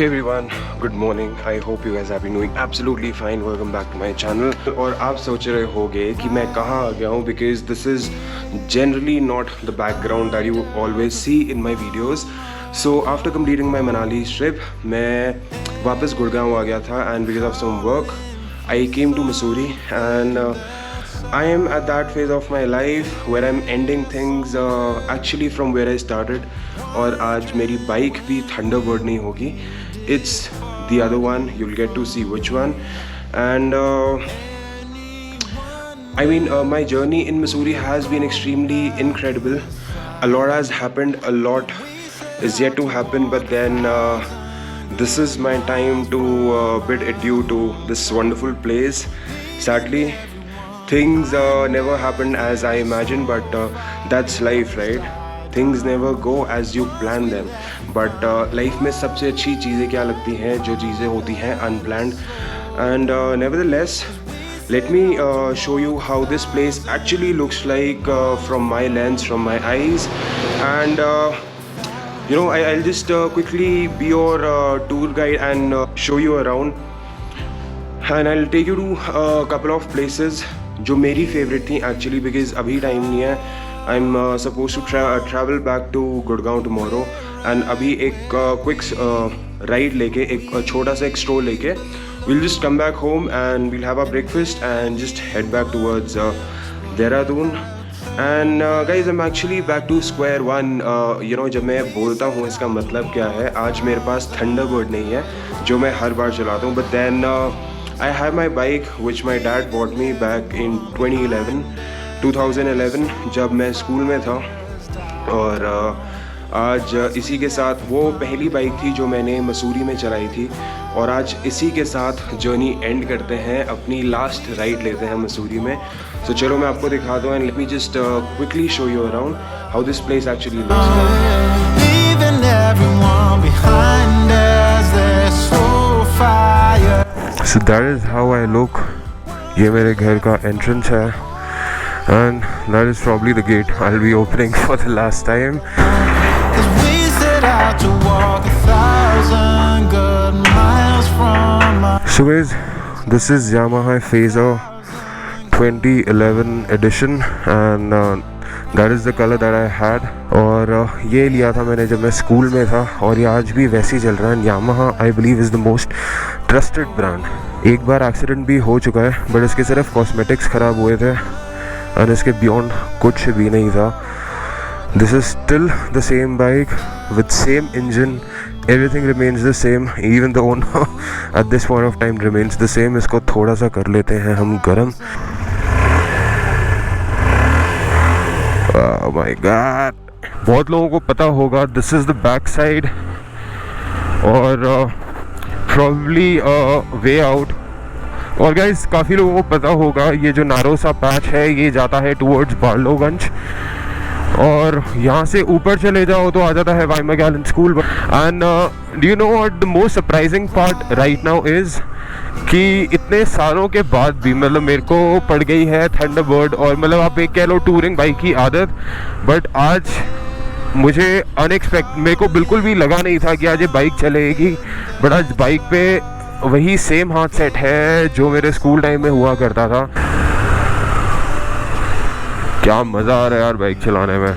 Hey everyone, good morning. I hope you guys have been doing absolutely fine. Welcome back to my channel. और आप सोच रहे होगे कि मैं कहाँ आ गया हूँ because this is generally not the background that you always see in my videos. So after completing my Manali trip, मैं वापस गुड़गांव आ गया था and because of some work, I came to Mussoorie and I am at that phase of my life where I'm ending things actually from where I started. और आज मेरी bike भी Thunderbird नहीं होगी. It's the other one. You'll get to see which one. And I mean, my journey in Mussoorie has been extremely incredible. A lot has happened. A lot is yet to happen. But then this is my time to bid adieu to this wonderful place. Sadly, things never happened as I imagined. But that's life, right? Things never go as you plan them. But life में सबसे अच्छी चीज़ें क्या लगती हैं? जो चीज़ें होती हैं unplanned. And nevertheless, let me show you how this place actually looks like from my lens, from my eyes. And I'll just quickly be your tour guide and show you around. And I'll take you to a couple of places जो मेरी favorite थी actually because अभी time नहीं है. I'm supposed to travel back to Gurgaon tomorrow and अभी एक quick ride लेके एक छोटा सा एक stroll लेके we'll just come back home and we'll have our breakfast and just head back towards Dehradun. And guys, I'm actually back to square one. जब मैं बोलता हूँ इसका मतलब क्या है, आज मेरे पास थंडरबर्ड नहीं है जो मैं हर बार चलाता हूँ. But then I have my bike which my dad bought me back in 2011 जब मैं स्कूल में था. और आज इसी के साथ वो पहली बाइक थी जो मैंने मसूरी में चलाई थी. और आज इसी के साथ जर्नी एंड करते हैं, अपनी लास्ट राइड लेते हैं मसूरी में. तो चलो मैं आपको दिखाता हूँ. And let me just quickly show you around how this place actually looks like. So that is how I look. ये मेरे घर का एंट्रेंस है. And that is probably the gate I'll be opening for the last time. So guys, this is Yamaha Phaser 2011 edition and that is the color that I had. और ये लिया था मैंने जब मैं स्कूल में था और ये आज भी वैसे ही चल रहा है. Yamaha I believe is the most trusted brand. एक बार एक्सीडेंट भी हो चुका है बट इसके सिर्फ कॉस्मेटिक्स ख़राब हुए थे और इसके बियॉन्ड कुछ भी नहीं था. This is still the same bike with same engine. Everything remains the same. Even the owner eight this point of time remains the same. इसको थोड़ा सा कर लेते हैं हम गरम. Oh my God. बहुत लोगों को पता होगा this is the back side और प्रॉब्ली वे आउट. और गाइस काफ़ी लोगों को पता होगा ये जो नारो सा पैच है ये जाता है टुवर्ड्स बार्लोगंज और यहाँ से ऊपर चले जाओ तो आ जाता है वाई मैगेलन school. And do you know what the most surprising part right now is कि इतने सालों के बाद भी मतलब मेरे को पड़ गई है थंडरबर्ड और मतलब आप एक कह लो टूरिंग बाइक की आदत. बट आज मुझे मेरे को बिल्कुल भी लगा नहीं था कि आज ये बाइक चलेगी. बट आज बाइक पे वही सेम हाथ सेट है जो मेरे स्कूल टाइम में हुआ करता था. क्या मज़ा आ रहा है यार बाइक चलाने में.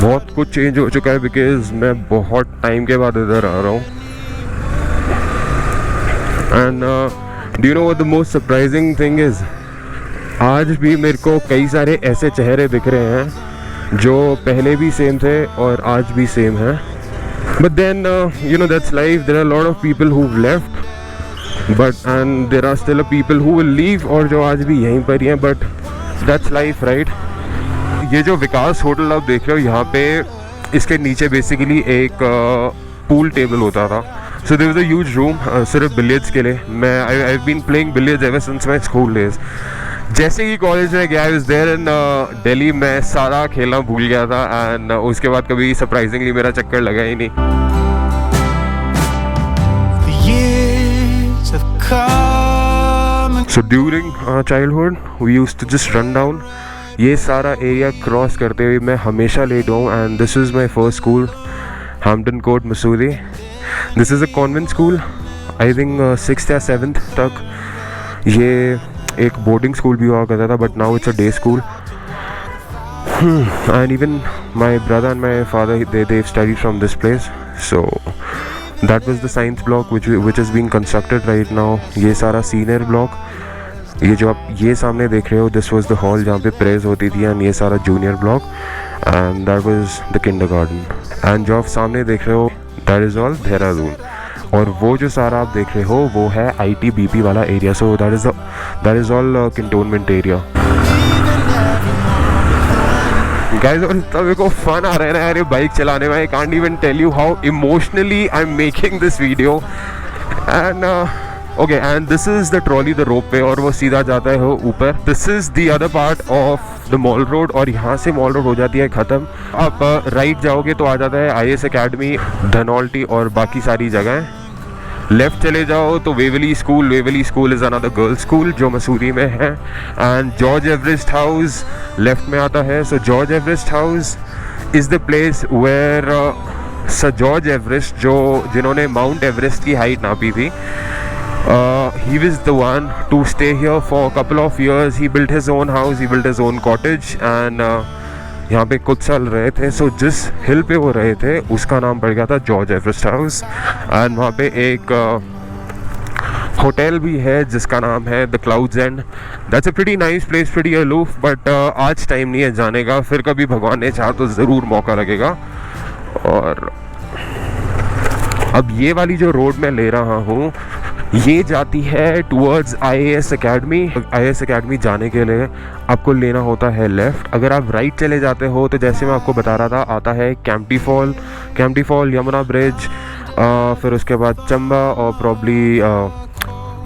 बहुत कुछ चेंज हो चुका है बिकॉज मैं बहुत टाइम के बाद इधर आ रहा हूँ. And do you know what the most surprising thing is, आज भी मेरे को कई सारे ऐसे चेहरे दिख रहे हैं जो पहले भी सेम थे और आज भी सेम हैं. But then that's life. There are a lot of people who've left. And there are still people who will leave और जो आज भी यहीं पर ही हैं. But that's life, right? ये जो विकास होटल आप देख रहे हो यहाँ पे इसके नीचे बेसिकली एक पूल टेबल होता था. So there was a huge room सिर्फ बिलियर्ड्स के लिए. I've been playing billiards ever since my school days. जैसे ही कॉलेज में गया I was there in Delhi मैं सारा खेलना भूल गया था. एंड उसके बाद कभी सरप्राइजिंगली मेरा चक्कर लगा ही नहीं. So during childhood we used to just run down. ये सारा एरिया क्रॉस करते हुए मैं हमेशा लेट हूँ. And this is my first school, Hampton court Mussoorie. This is a convent school, I think 6th या 7th तक ये एक बोर्डिंग स्कूल भी हुआ करता था, but now it's a day school. And even my brother and my father, they've studied from this place. So that was the science block which is being constructed right now. ये सारा senior block, ये जो आप ये सामने देख रहे हो, this was the hall जहाँ पे प्रेयर्स होती थी, and ये सारा junior block, and that was the kindergarten. And जो आप सामने देख रहे हो, that is all देहरादून. और वो जो सारा आप देख रहे हो वो है ITBP वाला area. So that is all cantonment area. Guys, और इतना मेरे को फन आ रहा है ना यार ये बाइक चलाने में. I can't even tell you how emotionally I'm making this video. And okay, and this is the trolley, the rope way, और वो सीधा जाता है वो ऊपर. This is the other part of the mall road, और यहाँ से मॉल रोड हो जाती है ख़त्म. आप राइट जाओगे तो आ जाता है IAS अकेडमी, धनौल्टी और बाकी सारी जगह. लेफ्ट चले जाओ तो Waverley school is another girls school जो मसूरी में है. And George Everest house left में आता है. So George Everest house is the place where sir George Everest, जो जिन्होंने माउंट एवरेस्ट की हाइट नापी थी, he was the one to stay here for a couple of years. He built his own house, he built his own cottage, and यहाँ पे कुछ साल रहे थे. सो जिस हिल पे वो रहे थे उसका नाम पड़ गया था जॉर्ज एवरेस्ट हाउस. एंड वहाँ पे एक होटल भी है जिसका नाम है the clouds and. That's a pretty nice place, pretty aloof, but आज टाइम नहीं है जाने का. फिर कभी भगवान ने चाहा तो ज़रूर मौका लगेगा. और अब ये वाली जो रोड मैं ले रहा हूँ ये जाती है towards IAS academy. IAS academy जाने के लिए आपको लेना होता है लेफ़्ट. अगर आप राइट चले जाते हो तो जैसे मैं आपको बता रहा था आता है कैंपटी फॉल, यमुना ब्रिज, फिर उसके बाद चंबा और प्रॉब्ली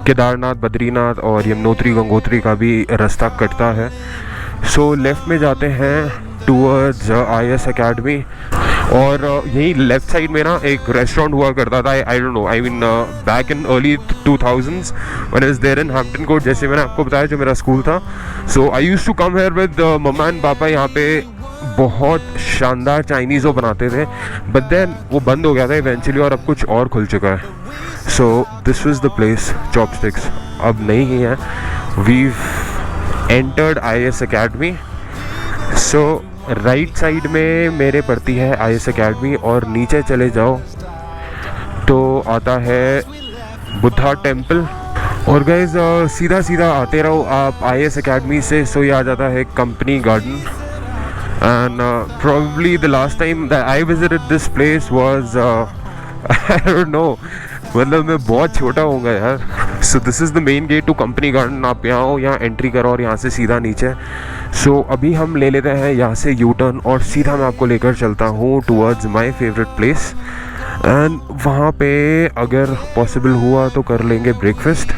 केदारनाथ, बद्रीनाथ और यमुनोत्री गंगोत्री का भी रास्ता कटता है. सो लेफ़्ट में जाते हैं टूवर्ड्स IAS अकेडमी. और यही लेफ्ट साइड में ना एक रेस्टोरेंट हुआ करता था. I don't know, I mean back in early 2000s when I was there in Hampton Court, जैसे मैंने आपको बताया जो मेरा स्कूल था. So I used to come here with mamma and papa. यहाँ पे बहुत शानदार चाइनीज़ वो बनाते थे, बट देन वो बंद हो गया था इवेंचुअली और अब कुछ और खुल चुका है. So this was the place. Chopsticks अब नहीं है. We've entered IAS academy. So right side में मेरे पड़ती है IAS अकेडमी और नीचे चले जाओ तो आता है बुद्धा टेम्पल. और गाइज सीधा सीधा आते रहो आप IAS अकेडमी से. सो ये आ जाता है company garden. And probably the last time that I visited this place was I don't know, मतलब मैं बहुत छोटा होऊंगा यार. So this is the main gate to company garden. आप यहाँ आओ, यहाँ एंट्री करो और यहाँ से सीधा नीचे. सो अभी हम ले लेते हैं यहाँ से यू टर्न और सीधा मैं आपको लेकर चलता हूँ towards my favourite place. And वहाँ पे अगर पॉसिबल हुआ तो कर लेंगे ब्रेकफास्ट.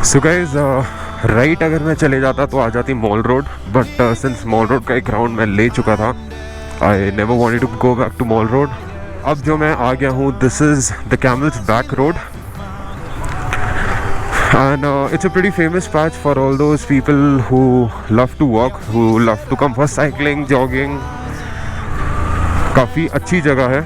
सो गाइज राइट अगर मैं चले जाता तो आ जाती mall road, but since mall road का एक राउंड मैं ले चुका था, I never wanted to go back to mall road. अब जो मैं आ गया हूँ this is the camel's back road. And it's a pretty famous patch for all those people who love to walk, who love to come for cycling, jogging. काफ़ी अच्छी जगह है.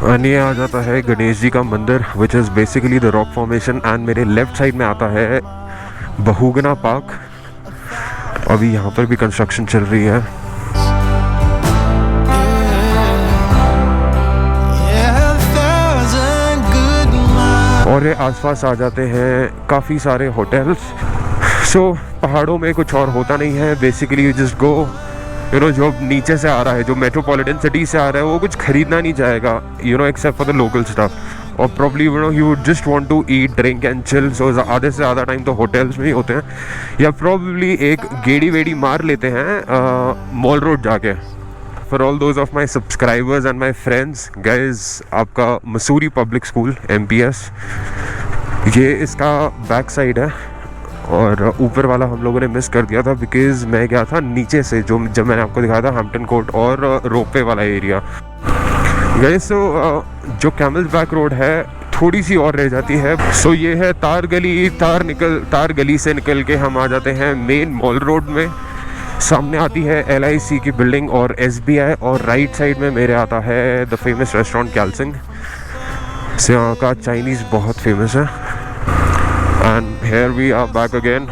और ये आ जाता है गणेश जी का मंदिर which is basically the rock formation. And मेरे लेफ्ट साइड में आता है बहुगुना पार्क. अभी यहाँ पर भी कंस्ट्रक्शन चल रही है. और ये आसपास आ जाते हैं काफ़ी सारे होटल्स. सो पहाड़ों में कुछ और होता नहीं है. Basically you just go, you know, जो नीचे से आ रहा है, जो मेट्रोपॉलिटन सिटी से आ रहा है, वो कुछ खरीदना नहीं चाहेगा, you know, except for the local stuff. और probably you know he would just want to eat, drink and chill. So आधे से ज़्यादा टाइम तो होटल्स में ही होते हैं, या प्रॉब्ली एक गेड़ी वेड़ी मार लेते हैं मॉल रोड जाके. For all those of my subscribers and my friends, guys आपका मसूरी पब्लिक स्कूल MPS, ये इसका बैक साइड है और ऊपर वाला हम लोगों ने मिस कर दिया था बिकॉज मैं गया था नीचे से, जो जब मैंने आपको दिखाया था हैम्पटन कोर्ट और रोपवे वाला एरिया। गाइस सो जो कैमल्स बैक रोड है थोड़ी सी और रह जाती है। सो ये है तार गली से निकल के हम आ जाते हैं मेन मॉल रोड में। सामने आती है LIC की बिल्डिंग और SBI, और राइट साइड में मेरे आता है द फेमस रेस्टोरेंट कैलसिंग। से यहाँ का चाइनीज़ बहुत फेमस है। And here we are back again.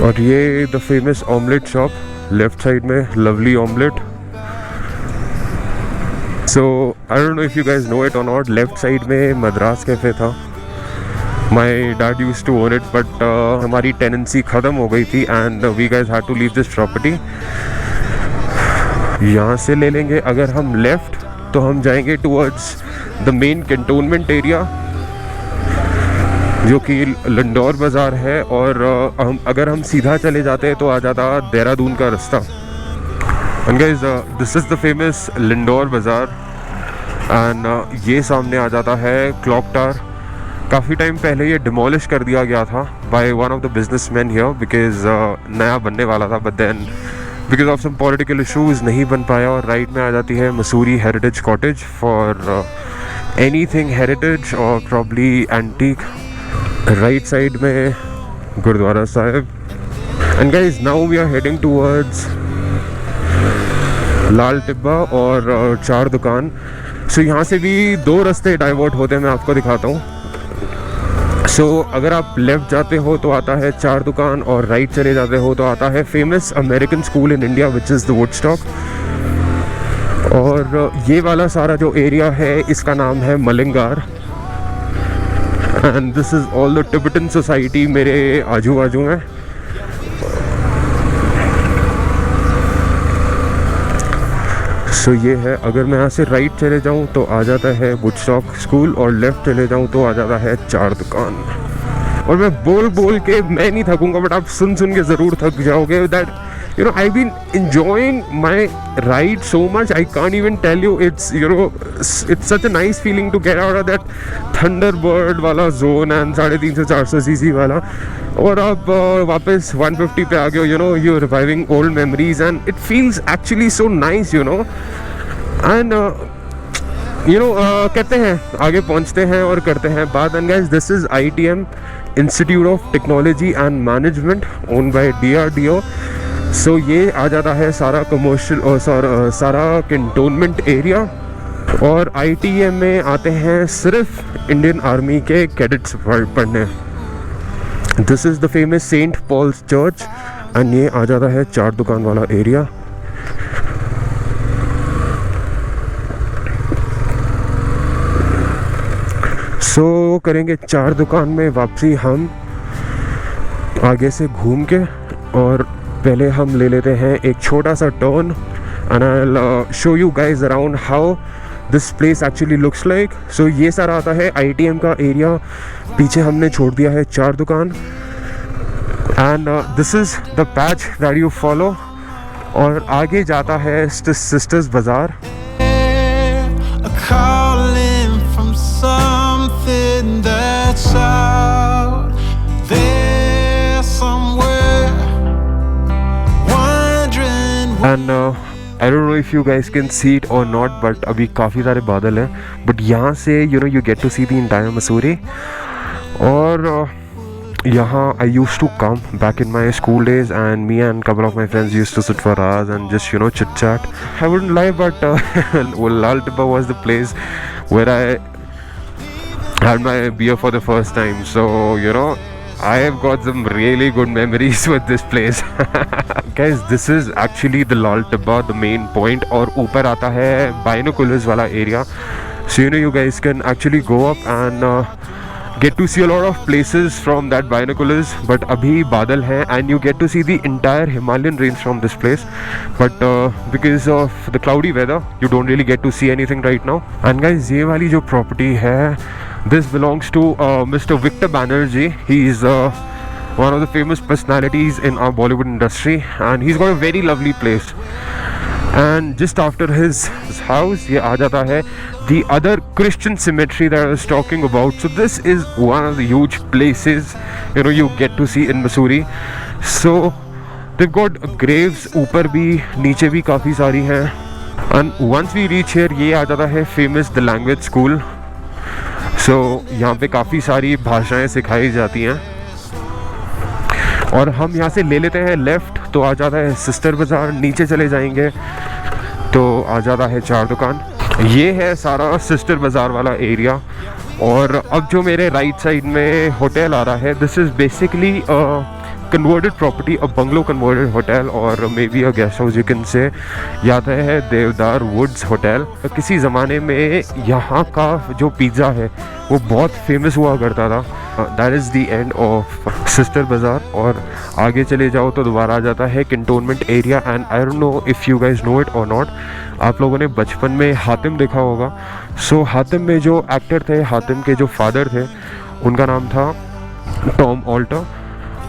और ये the famous omelette shop left side में, lovely omelette. So I don't know if you guys know it और नॉट, लेफ्ट साइड में मद्रास कैफे था। My dad used to own it but हमारी tenancy ख़त्म हो गई थी and we guys had to leave this property. यहाँ से ले लेंगे अगर हम लेफ़्ट तो हम जाएंगे towards the main cantonment area जो कि लंडौर बाज़ार है, और अगर हम सीधा चले जाते हैं तो आ जाता देहरादून का रास्ता। And guys this is the famous Landour बाज़ार एंड ये सामने आ जाता है क्लॉक टावर। काफ़ी टाइम पहले ये डिमोलिश कर दिया गया था by one of the businessman here because नया बनने वाला था, but then because of some political issues नहीं बन पाया। और राइट में आ जाती है Mussoorie heritage cottage for anything heritage और प्रॉब्ली एंटीक। राइट साइड में Gurudwara Sahib. And guys now we are heading towards Lal Tibba और चार दुकान। सो यहाँ से भी दो रास्ते डाइवर्ट होते हैं, मैं आपको दिखाता हूँ। सो अगर आप लेफ़्ट जाते हो तो आता है चार दुकान, और राइट चले जाते हो तो आता है famous American school in India which is the Woodstock. और ये वाला सारा जो एरिया है इसका नाम है Mullingar and this is all the Tibetan society मेरे आजू बाजू में। सो ये है, अगर मैं यहाँ से राइट चले जाऊँ तो आ जाता है वुडस्टॉक स्कूल, और लेफ़्ट चले जाऊँ तो आ जाता है चार दुकान। और मैं बोल के मैं नहीं थकूँगा, बट आप सुन के ज़रूर थक जाओगे। That you know, I've been enjoying my ride so much, I can't even tell you. It's, you know, it's such a nice feeling to get out of that Thunderbird वाला zone and 350 से 400 cc वाला, और आप वापस 150 पे आ गए हो। You know, you're reviving old memories and it feels actually so nice, you know. And you know, कहते हैं आगे पहुंचते हैं और करते हैं बात। And guys, this is ITM, Institute of Technology and Management, owned by DRDO. सो ये आ जाता है सारा कमर्शियल और सारा कैंटोनमेंट एरिया। और ITM में आते हैं सिर्फ इंडियन आर्मी के कैडेट्स पढ़ने। This is the famous saint Paul's church and ये आ जाता है चार दुकान वाला एरिया। सो करेंगे चार दुकान में वापसी हम आगे से घूम के, और पहले हम ले लेते हैं एक छोटा सा turn and I will show you guys around how this place actually looks like. So ये सारा आता है ITM का एरिया, पीछे हमने छोड़ दिया है चार दुकान and this is the patch that you follow, और आगे जाता है सिस्टर्स बाज़ार। And I don't know if you guys can see it or not, but अभी काफ़ी सारे बादल हैं, but यहाँ से you know you get to see the entire Mussoorie। और यहाँ I used to come back in my school days and me and couple of my friends used to sit for hours and just, you know, chit chat. I wouldn't lie, but well, Lal Tibba was the place where I had my beer for the first time, so you know I have got some really good memories with this place। Guys, this is actually the Lal Tibba, the main point, और ऊपर आता है binoculars वाला area, so you know you guys can actually go up and get to see a lot of places from that binoculars। but अभी बादल है and you get to see the entire Himalayan range from this place, but because of the cloudy weather you don't really get to see anything right now। and guys, ये वाली जो property है This belongs to Mr. Victor Banerjee. He's one of the famous personalities in our Bollywood industry, and he's got a very lovely place. And just after his house, ये आ जाता है the other Christian cemetery that I was talking about. So this is one of the huge places you get to see in Mussoorie. So they've got graves ऊपर भी नीचे भी काफ़ी सारी हैं. And once we reach here, ये आ जाता है famous the language school. So यहाँ पे काफ़ी सारी भाषाएं सिखाई जाती हैं. और हम यहाँ से ले लेते हैं लेफ़्ट, तो आ जाता है सिस्टर बाज़ार. नीचे चले जाएंगे तो आ जाता है चार दुकान. ये है सारा सिस्टर बाज़ार वाला एरिया. और अब जो मेरे राइट साइड में होटल आ रहा है, this is basically converted property, a bungalow converted hotel or maybe a guest house you can say. याद है देवदार वुड्स होटल. किसी ज़माने में यहाँ का जो पिज़्ज़ा है वो बहुत फेमस हुआ करता था. That is the end of sister बाज़ार. और आगे चले जाओ तो दोबारा आ जाता है cantonment area. And I don't know if you guys know it और नॉट. आप लोगों ने बचपन में हातिम देखा होगा. सो हातिम में जो एक्टर थे, हातिम के जो फादर थे, उनका नाम था टॉम ऑल्टर.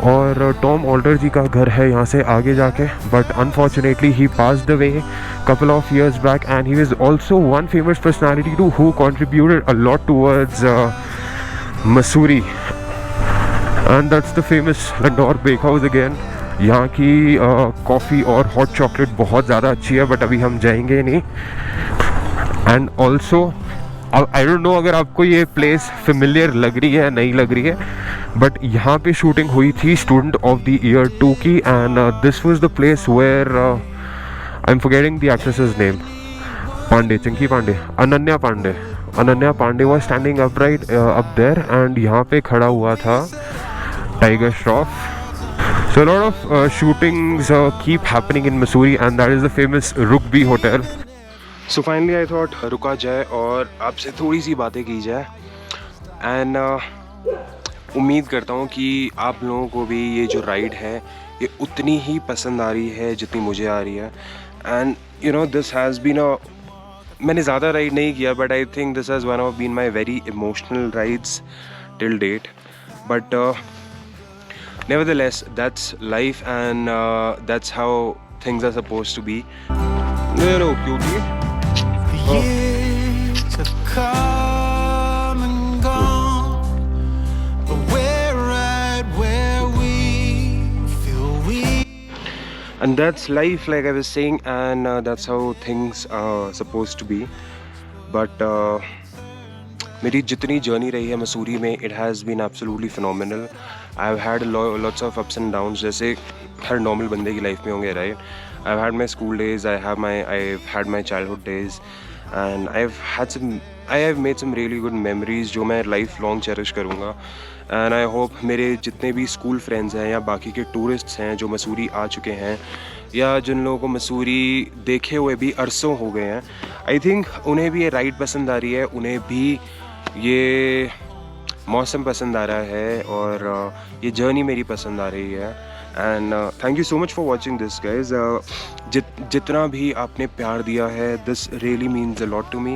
और टॉम ऑल्टर जी का घर है यहाँ से आगे जाके. But unfortunately he passed away couple of years back, and he was also one famous personality too who contributed a lot towards Mussoorie, and that's the famous Landoor Bakehouse again. यहाँ की coffee और hot chocolate बहुत ज़्यादा अच्छी है, but अभी हम जाएंगे नहीं. And also I don't no अगर आपको ये प्लेस फेमिलियर लग रही है नहीं लग रही है, बट यहाँ पे शूटिंग हुई थी स्टूडेंट ऑफ द ईयर 2 की. And this was the place where I am forgetting the actress's name. Pandey, Chunky Pandey, Ananya Pandey was standing upright up there. And यहाँ पे खड़ा हुआ था Tiger Shroff. So a lot of shootings keep happening in Mussoorie, and that is the famous Rukbi Hotel. So finally I thought रुका जाए और आपसे थोड़ी सी बातें की जाए. एंड उम्मीद करता हूँ कि आप लोगों को भी ये जो राइड है ये उतनी ही पसंद आ रही है जितनी मुझे आ रही है. एंड दिस हैज़ बीन मैंने ज़्यादा राइड नहीं किया, but I think this has one of been my very emotional rides till date. बट nevertheless, that's life, and that's how things are supposed to be. Hello, cutie. The years have come and gone, but we're right where we feel we. And that's life, like I was saying, and that's how things are supposed to be. But मेरी जितनी journey रही है मसूरी में, it has been absolutely phenomenal. I have had lots of ups and downs, जैसे हर normal बंदे की life में होंगे, right. I have had my school days, I have had my childhood days, and I have made some really good memories जो मैं life long cherish करूँगा. And I hope मेरे जितने भी स्कूल फ्रेंड्स हैं या बाकी के टूरिस्ट्स हैं जो मसूरी आ चुके हैं, या जिन लोगों को मसूरी देखे हुए भी अरसों हो गए हैं, आई थिंक उन्हें भी ये राइड पसंद आ रही है, उन्हें भी ये मौसम पसंद आ रहा है, और ये जर्नी मेरी पसंद आ रही है. And thank you so much for watching this guys. जितना भी आपने प्यार दिया है, this really means a lot to me.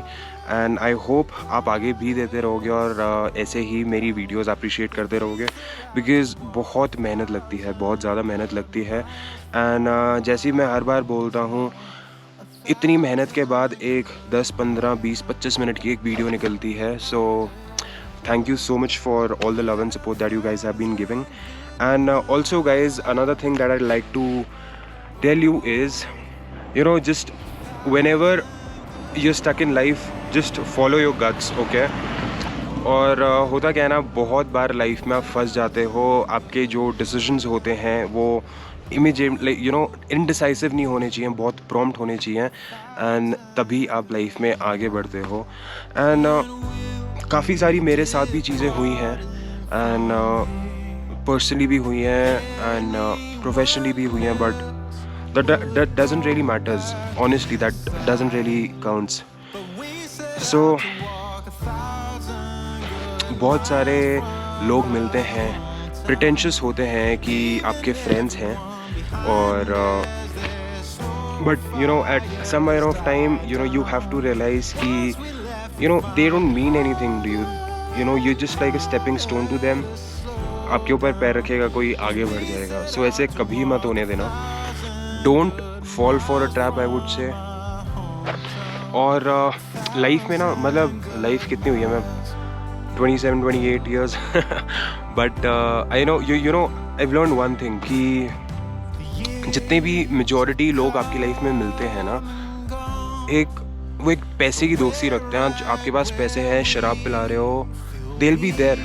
And I hope आप आगे भी देते रहोगे और ऐसे ही मेरी वीडियोस अप्रिशिएट करते रहोगे, बिकॉज़ बहुत मेहनत लगती है, बहुत ज़्यादा मेहनत लगती है. एंड जैसे मैं हर बार बोलता हूँ, इतनी मेहनत के बाद एक 10, 15, 20, 25 मिनट की एक वीडियो निकलती है. So thank you so much for all the love and support that you guys have been giving. And also guys, another thing that I like to tell you is, just whenever you're stuck in life, just follow your guts, okay? और होता क्या है ना, बहुत बार life में आप फंस जाते हो. आपके जो डिसीजंस होते हैं वो इमीडिएट इनडिसाइसिव नहीं होने चाहिए, बहुत प्रॉम्प्ट होने चाहिए, एंड तभी आप लाइफ में आगे बढ़ते हो. एंड काफ़ी सारी मेरे साथ भी चीज़ें हुई हैं, एंड पर्सनली भी हुई हैं, एंड प्रोफेशनली भी हुई हैं, but that doesn't really matters, honestly, that doesn't really counts. So बहुत सारे लोग मिलते हैं, प्रिटेंशियस होते हैं कि आपके फ्रेंड्स हैं, और but at some point of time you have to realize कि they don't mean anything to you. You know you just like a stepping stone to them. आपके ऊपर पैर रखेगा कोई आगे बढ़ जाएगा. सो ऐसे कभी मत होने देना. Don't fall for a trap, I would say. और लाइफ में ना, मतलब लाइफ कितनी हुई है, मैं 27-28 years but I know you know I learn one thing कि जितने भी मेजॉरिटी लोग आपकी लाइफ में मिलते हैं ना, वो एक पैसे की दोस्ती रखते हैं. आपके पास पैसे हैं, शराब पिला रहे हो, दे विल बी देयर.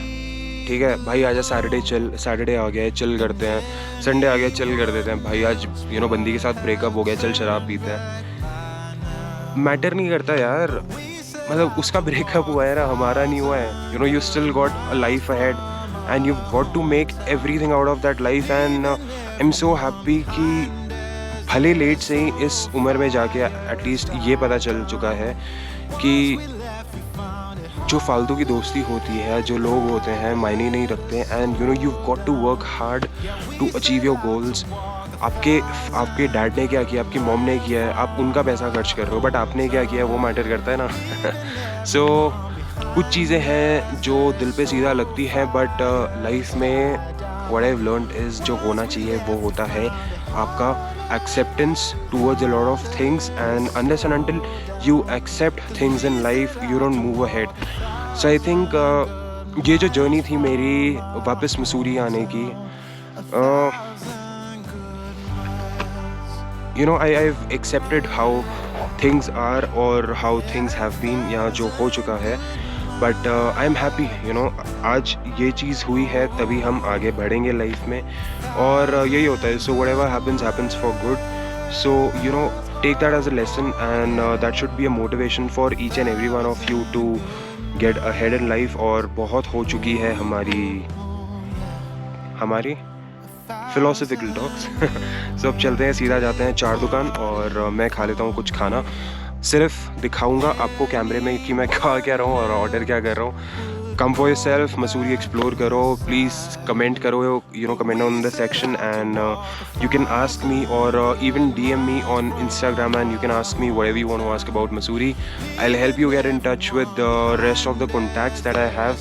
ठीक है भाई, आजा सैटरडे आ गया है, चल करते हैं. संडे आ गया, चल कर देते हैं. भाई आज यू नो बंदी के साथ ब्रेकअप हो गया, चल शराब पीते हैं. मैटर नहीं करता यार, मतलब उसका ब्रेकअप हुआ है ना, हमारा नहीं हुआ है. You know you still got a life ahead and you got to make everything out of that life. And I am so happy कि भले लेट से ही इस उम्र में जाके एटलीस्ट ये पता चल चुका है कि जो फालतू की दोस्ती होती है, जो लोग होते हैं, मायने नहीं रखते. And you know you got to work hard to achieve your goals. आपके डैड ने क्या किया, आपकी मॉम ने किया है, आप उनका पैसा खर्च कर रहे हो, बट आपने क्या किया वो मैटर करता है ना. सो कुछ चीज़ें हैं जो दिल पे सीधा लगती हैं, बट लाइफ में what I have learned is जो होना चाहिए वो होता है आपका acceptance towards a lot of things, and unless and until you accept things in life you don't move ahead. So I think ये जो जर्नी थी मेरी वापस मसूरी आने की, you know I've accepted how things are or how things have been, या जो हो चुका है. But I am happy, you know आज ये चीज़ हुई है तभी हम आगे बढ़ेंगे लाइफ में. और यही होता है. So whatever happens for good. So you know take that as a lesson, and that should be a motivation for each and every one of you to get ahead in life. और बहुत हो चुकी है हमारी philosophical talks. सो अब चलते हैं, सीधा जाते हैं चार दुकान, और मैं खा लेता हूँ कुछ खाना. सिर्फ दिखाऊंगा आपको कैमरे में कि मैं खा क्या रहा हूँ और ऑर्डर क्या कर रहा हूँ. Come for yourself, Mussoorie explore करो. प्लीज़ कमेंट करो, you know comment on the section, and you can ask me और even DM me on Instagram, and you can ask me whatever you want to ask about Mussoorie. I'll help you get in touch with the rest of the contacts that I have,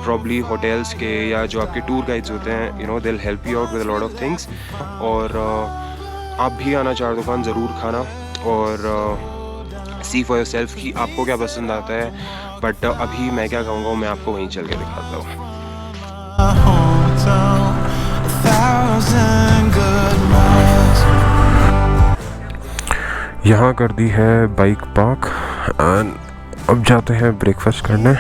probably hotels के, या जो आपके tour guides होते हैं, you know they'll help you out with a lot of things. और आप भी आना चार दुकान ज़रूर खाना, और सी फॉर योरसेल्फ कि आपको क्या पसंद आता है. बट अभी मैं क्या कहूँगा मैं आपको वहीं चल के दिखाता हूँ. यहाँ कर दी है बाइक पार्क, एंड अब जाते हैं ब्रेकफास्ट करने.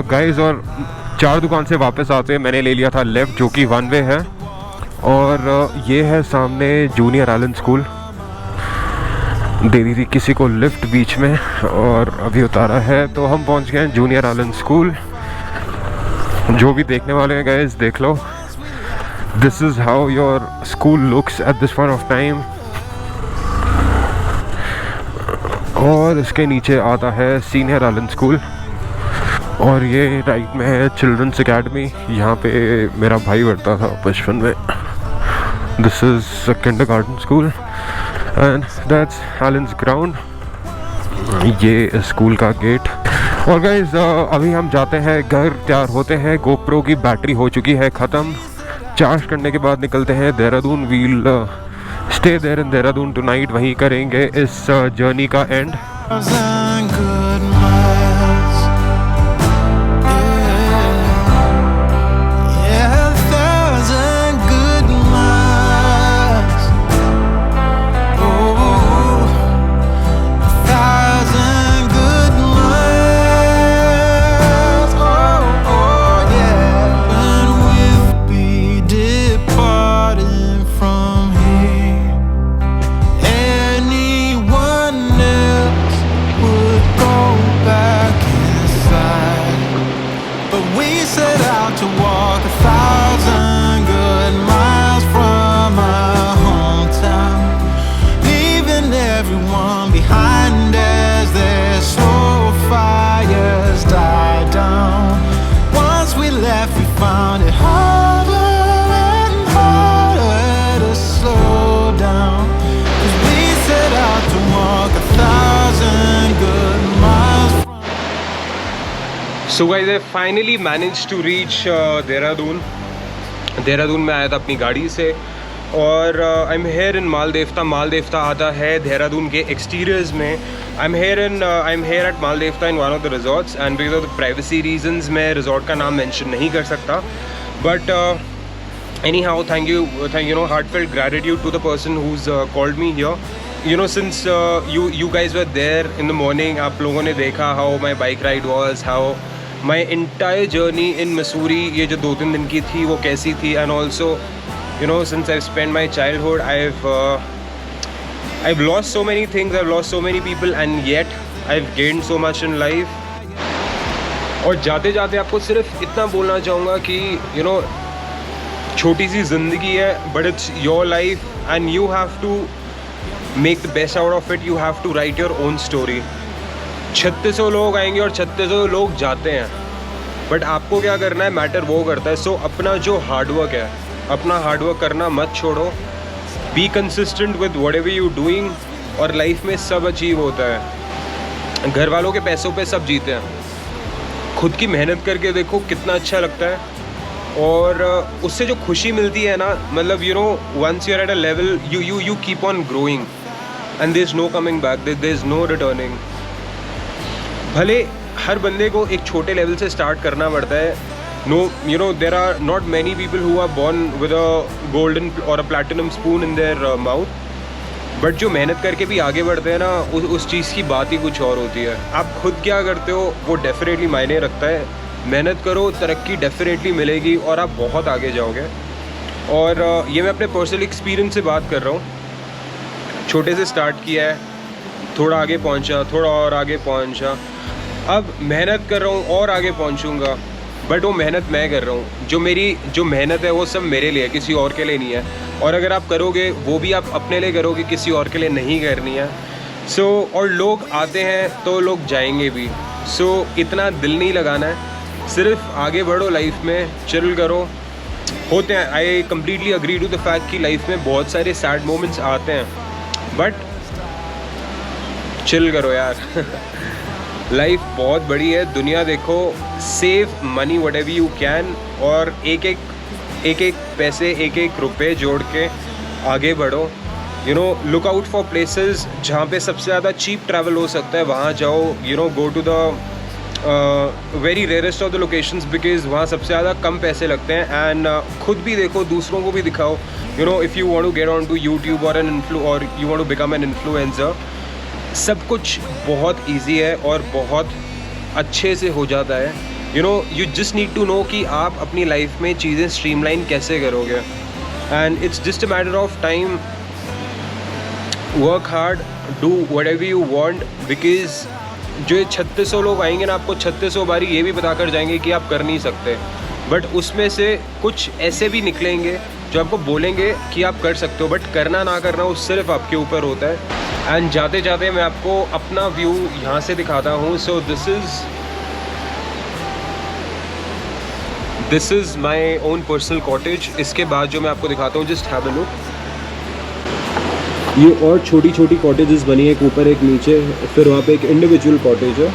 गाइस और चार दुकान से वापस आते हैं मैंने ले लिया था लेफ़्ट, जो कि 1 वे है. और ये है सामने जूनियर आलन स्कूल. दे दी थी किसी को लिफ्ट बीच में, और अभी उतारा है तो हम पहुंच गए हैं जूनियर आलन स्कूल. जो भी देखने वाले हैं गाइस देख लो, this is how your school looks at this point of time. और इसके नीचे आता है सीनियर आलन स्कूल, और ये राइट में है चिल्ड्रंस एकेडमी. यहाँ पे मेरा भाई पढ़ता था बचपन में. This is kindergarten school, and that's Allen's ground. ये स्कूल का गेट. और गाइस अभी हम जाते हैं घर, तैयार होते हैं. गोप्रो की बैटरी हो चुकी है ख़त्म. चार्ज करने के बाद निकलते हैं Dehradun. We'll stay there in Dehradun tonight. वहीं करेंगे इस जर्नी का end. Anyone else would so guys, I finally manage to reach Dehradun. Dehradun में आया था अपनी गाड़ी से और I am here in Maldevta. Maldevta आता है देहरादून के एक्सटीरियर्स में। I am here at Maldevta in one of the resorts and because of the privacy reasons मैं रिजॉर्ट का नाम मेंशन नहीं कर सकता, but anyhow, thank you, heartfelt gratitude to the person who's called me here. Since you guys were there in the morning, आप लोगों ने देखा how my bike ride was, how my entire journey in Mussoorie ये जो 2-3 दिन की थी वो कैसी थी, and also since I've spent my childhood, I've lost so many things, I've lost so many people, and yet I've gained so much in life. और जाते जाते आपको सिर्फ इतना बोलना चाहूँगा कि छोटी सी ज़िंदगी है, but it's your life and you have to make the best out of it. You have to write your own story. 3600 लोग आएंगे और 3600 लोग जाते हैं, बट आपको क्या करना है मैटर वो करता है। सो अपना जो हार्डवर्क है, अपना हार्डवर्क करना मत छोड़ो। Be consistent with whatever you doing, और लाइफ में सब अचीव होता है। घर वालों के पैसों पे सब जीते हैं। खुद की मेहनत करके देखो कितना अच्छा लगता है, और उससे जो खुशी मिलती है ना, मतलब once you are at a level you keep on growing and there is no coming back, there is no returning. भले हर बंदे को एक छोटे लेवल से स्टार्ट करना पड़ता है। There are not many people who are born with a golden और a platinum spoon in their mouth, but जो मेहनत करके भी आगे बढ़ते हैं ना, उस चीज़ की बात ही कुछ और होती है। आप खुद क्या करते हो वो डेफिनेटली मायने रखता है। मेहनत करो, तरक्की डेफिनेटली मिलेगी और आप बहुत आगे जाओगे। और ये मैं अपने पर्सनल एक्सपीरियंस से बात कर रहा हूँ। छोटे से स्टार्ट किया है, थोड़ा आगे पहुँचा, थोड़ा और आगे पहुँचा, अब मेहनत कर रहा हूँ और आगे पहुँचूँगा, बट वो मेहनत मैं कर रहा हूँ। जो मेहनत है वो सब मेरे लिए, किसी और के लिए नहीं है। और अगर आप करोगे वो भी आप अपने लिए करोगे, किसी और के लिए नहीं करनी है। और लोग आते हैं तो लोग जाएंगे भी। इतना दिल नहीं लगाना है, सिर्फ आगे बढ़ो लाइफ में, चिल करो। होते हैं, I completely agree to the fact कि लाइफ में बहुत सारे सैड मोमेंट्स आते हैं, बट चिल करो यार। लाइफ बहुत बड़ी है, दुनिया देखो। Save money whatever you can, और एक एक पैसे, एक एक रुपए जोड़ के आगे बढ़ो। लुक आउट फॉर प्लेसेस जहाँ पे सबसे ज़्यादा चीप ट्रैवल हो सकता है, वहाँ जाओ। Go to the very rarest of the locations, because वहाँ सबसे ज़्यादा कम पैसे लगते हैं। एंड खुद भी देखो, दूसरों को भी दिखाओ। If you want to get on to YouTube और you want to become an influencer, सब कुछ बहुत इजी है और बहुत अच्छे से हो जाता है। You just need to know कि आप अपनी लाइफ में चीज़ें स्ट्रीमलाइन कैसे करोगे, and it's just a matter of time. Work hard, do whatever you want, because जो 3600 लोग आएंगे ना, आपको 3600 बारी ये भी बता कर जाएंगे कि आप कर नहीं सकते, बट उसमें से कुछ ऐसे भी निकलेंगे जो आपको बोलेंगे कि आप कर सकते हो, बट करना ना करना वो सिर्फ आपके ऊपर होता है। एंड जाते जाते मैं आपको अपना व्यू यहाँ से दिखाता हूँ। सो this is my own personal cottage. इसके बाद जो मैं आपको दिखाता हूँ, जस्ट हैव अ लुक। ये और छोटी छोटी कॉटेजेस बनी है, एक ऊपर एक नीचे, फिर वहाँ पे एक इंडिविजुअल कॉटेज है।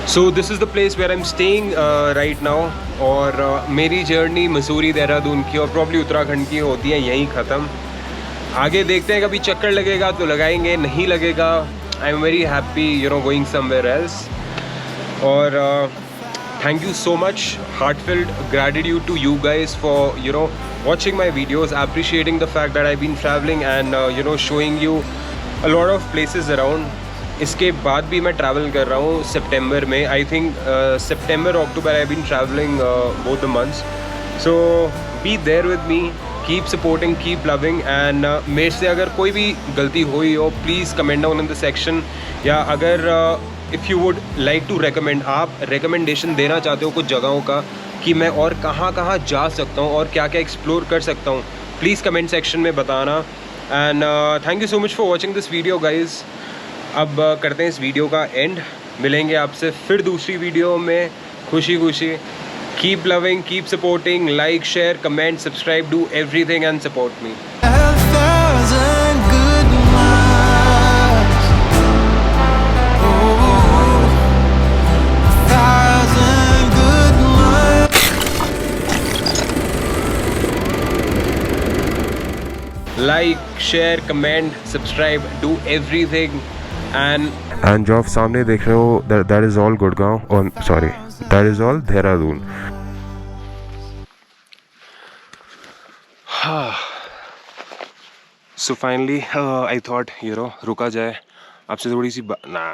So this is the place where I am staying right now. और मेरी जर्नी मसूरी, देहरादून की और प्रॉब्ली उत्तराखंड की होती है यहीं ख़त्म। आगे देखते हैं, कभी चक्कर लगेगा तो लगाएंगे, नहीं लगेगा I am very happy going somewhere else. और thank you so much, heartfelt gratitude to you guys for watching my videos, appreciating the fact that I've been traveling and showing you a lot of places around। इसके बाद भी मैं travel कर रहा हूँ सितंबर में, I think September October I been travelling both the months. So be there with me, keep supporting, keep loving. And मेरे से अगर कोई भी गलती हुई हो, please comment down in the section, या अगर if you would like to recommend, आप रिकमेंडेशन देना चाहते हो कुछ जगहों का कि मैं और कहाँ कहाँ जा सकता हूँ और क्या क्या एक्सप्लोर कर सकता हूँ, प्लीज़ कमेंट सेक्शन में बताना। And thank you so much for watching this video guys. अब करते हैं इस वीडियो का एंड, मिलेंगे आपसे फिर दूसरी वीडियो में खुशी खुशी। Keep loving, keep supporting, like, share, comment, subscribe, do everything and support me. Like, share, comment, subscribe, do everything. And जो आप सामने देख रहे हो दैट इज़ ऑल गुड़गांव, और sorry that is all Dehradun. So finally, I thought रुका जाए, आपसे थोड़ी सी ना